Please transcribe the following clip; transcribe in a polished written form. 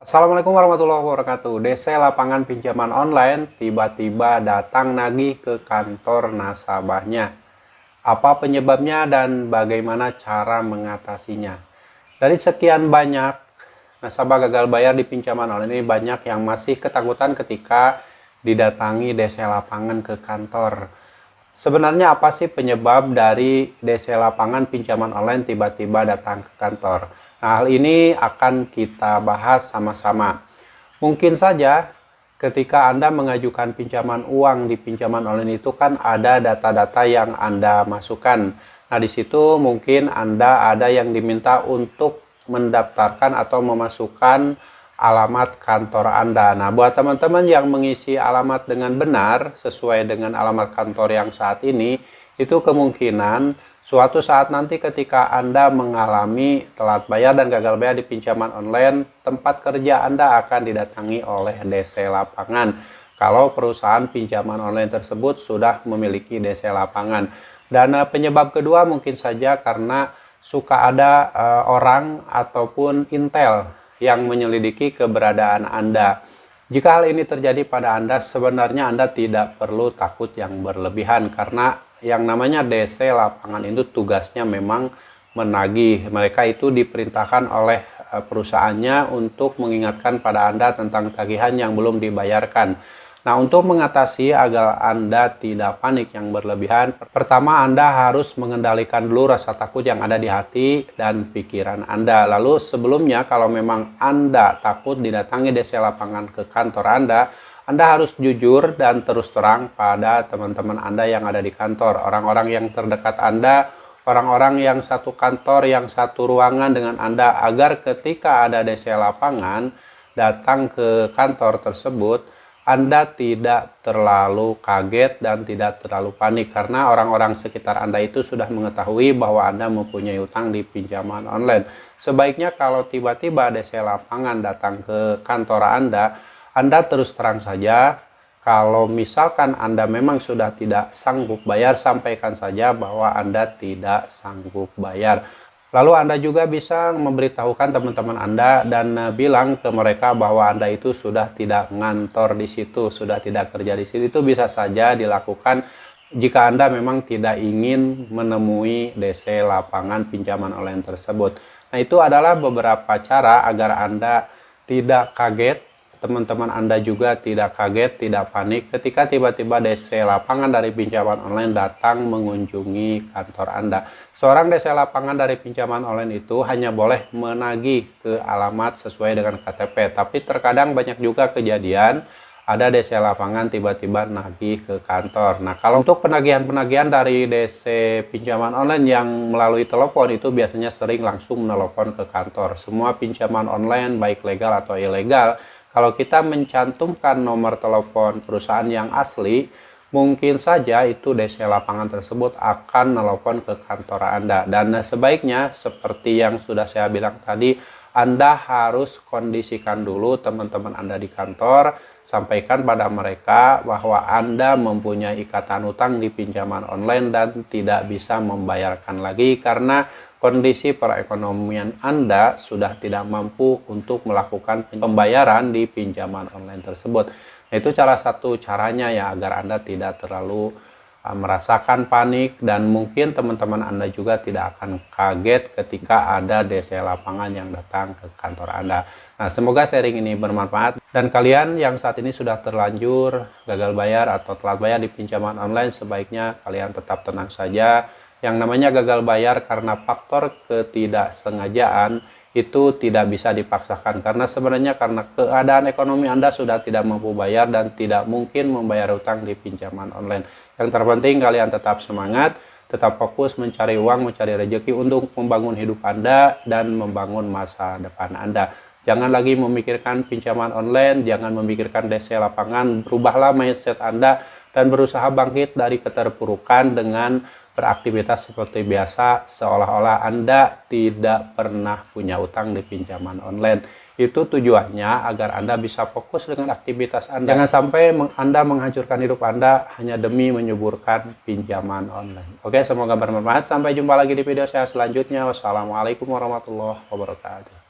Assalamualaikum warahmatullahi wabarakatuh. DC lapangan pinjaman online tiba-tiba datang nagih ke kantor nasabahnya. Apa penyebabnya dan bagaimana cara mengatasinya? Dari sekian banyak nasabah gagal bayar di pinjaman online ini, banyak yang masih ketakutan ketika didatangi DC lapangan ke kantor. Sebenarnya apa sih penyebab dari DC lapangan pinjaman online tiba-tiba datang ke kantor? Nah, hal ini akan kita bahas sama-sama. Mungkin saja ketika Anda mengajukan pinjaman uang di pinjaman online itu kan ada data-data yang Anda masukkan. Nah, di situ mungkin Anda ada yang diminta untuk mendaftarkan atau memasukkan alamat kantor Anda. Nah, buat teman-teman yang mengisi alamat dengan benar sesuai dengan alamat kantor yang saat ini, itu kemungkinan suatu saat nanti ketika Anda mengalami telat bayar dan gagal bayar di pinjaman online, tempat kerja Anda akan didatangi oleh DC lapangan. Kalau perusahaan pinjaman online tersebut sudah memiliki DC lapangan. Dan penyebab kedua mungkin saja karena suka ada orang ataupun intel yang menyelidiki keberadaan Anda. Jika hal ini terjadi pada Anda, sebenarnya Anda tidak perlu takut yang berlebihan, karena yang namanya DC lapangan itu tugasnya memang menagih. Mereka itu diperintahkan oleh perusahaannya untuk mengingatkan pada Anda tentang tagihan yang belum dibayarkan. Nah, untuk mengatasi agar Anda tidak panik yang berlebihan, pertama Anda harus mengendalikan dulu rasa takut yang ada di hati dan pikiran Anda. Lalu sebelumnya, kalau memang Anda takut didatangi DC lapangan ke kantor Anda harus jujur dan terus terang pada teman-teman Anda yang ada di kantor, orang-orang yang terdekat Anda, orang-orang yang satu kantor, yang satu ruangan dengan Anda, agar ketika ada DC lapangan datang ke kantor tersebut, Anda tidak terlalu kaget dan tidak terlalu panik, karena orang-orang sekitar Anda itu sudah mengetahui bahwa Anda mempunyai utang di pinjaman online. Sebaiknya kalau tiba-tiba DC lapangan datang ke kantor Anda terus terang saja. Kalau misalkan Anda memang sudah tidak sanggup bayar, sampaikan saja bahwa Anda tidak sanggup bayar. Lalu Anda juga bisa memberitahukan teman-teman Anda dan bilang ke mereka bahwa Anda itu sudah tidak ngantor di situ, sudah tidak kerja di situ. Itu bisa saja dilakukan jika Anda memang tidak ingin menemui DC lapangan pinjaman online tersebut. Nah, itu adalah beberapa cara agar Anda tidak kaget, teman-teman Anda juga tidak kaget, tidak panik ketika tiba-tiba DC lapangan dari pinjaman online datang mengunjungi kantor Anda. Seorang DC lapangan dari pinjaman online itu hanya boleh menagih ke alamat sesuai dengan KTP, tapi terkadang banyak juga kejadian ada DC lapangan tiba-tiba nagih ke kantor. Nah, kalau untuk penagihan-penagihan dari DC pinjaman online yang melalui telepon, itu biasanya sering langsung menelepon ke kantor. Semua pinjaman online baik legal atau ilegal, kalau kita mencantumkan nomor telepon perusahaan yang asli, mungkin saja itu DC lapangan tersebut akan nelpon ke kantor Anda. Dan sebaiknya seperti yang sudah saya bilang tadi, Anda harus kondisikan dulu teman-teman Anda di kantor, sampaikan pada mereka bahwa Anda mempunyai ikatan utang di pinjaman online dan tidak bisa membayarkan lagi karena kondisi perekonomian Anda sudah tidak mampu untuk melakukan pembayaran di pinjaman online tersebut. Nah, itu salah satu caranya ya, agar Anda tidak terlalu merasakan panik, dan mungkin teman-teman Anda juga tidak akan kaget ketika ada DC lapangan yang datang ke kantor Anda. Nah, semoga sharing ini bermanfaat, dan kalian yang saat ini sudah terlanjur gagal bayar atau telat bayar di pinjaman online, sebaiknya kalian tetap tenang saja. Yang namanya gagal bayar karena faktor ketidaksengajaan itu tidak bisa dipaksakan, karena sebenarnya karena keadaan ekonomi Anda sudah tidak mampu bayar dan tidak mungkin membayar utang di pinjaman online. Yang terpenting kalian tetap semangat, tetap fokus mencari uang, mencari rezeki untuk membangun hidup Anda dan membangun masa depan Anda. Jangan lagi memikirkan pinjaman online, jangan memikirkan DC lapangan. Berubahlah mindset Anda dan berusaha bangkit dari keterpurukan dengan beraktivitas seperti biasa, seolah-olah Anda tidak pernah punya utang di pinjaman online. Itu tujuannya agar Anda bisa fokus dengan aktivitas Anda. Jangan sampai Anda menghancurkan hidup Anda hanya demi menyuburkan pinjaman online. Oke, semoga bermanfaat. Sampai jumpa lagi di video saya selanjutnya. Wassalamualaikum warahmatullahi wabarakatuh.